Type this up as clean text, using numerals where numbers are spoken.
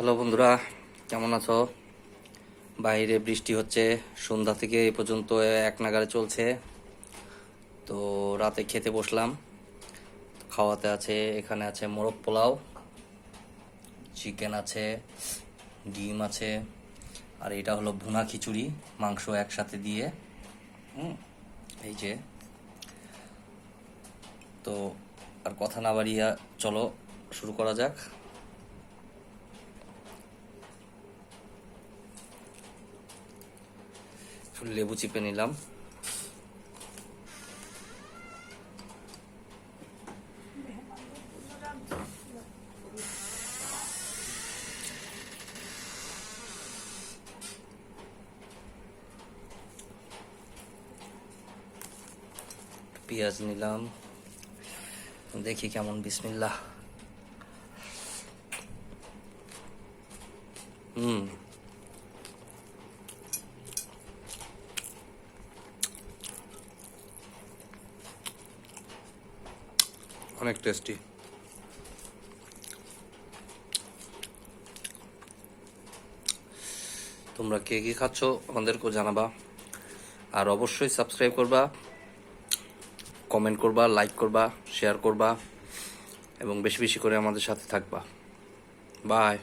Hello বন্ধুরা, কেমন আছো? বাইরে বৃষ্টি হচ্ছে, সন্ধ্যা থেকে এই পর্যন্ত এক নাগাড়ে চলছে। তো রাতে খেতে বসলাম। খাওয়াতে আছে, এখানে আছে মোরগ পোলাও, চিকেন আছে, ডিম আছে, আর এটা হলো ভুনা খিচুড়ি, মাংস একসাথে দিয়ে। এই যে। তো আর কথা না বাড়িয়ে চলো শুরু করা যাক। লেবু চিপে নিলাম। পেঁয়াজ নিলাম, দেখি কেমন। বিসমিল্লাহ। অনেক টেস্টি। তোমরা কে কি খাচ্ছ আমাদেরকেও জানাবা, আর অবশ্যই সাবস্ক্রাইব করবা, কমেন্ট করবা, লাইক করবা, শেয়ার করবা এবং বেশি বেশি করে আমাদের সাথে থাকবা। বাই।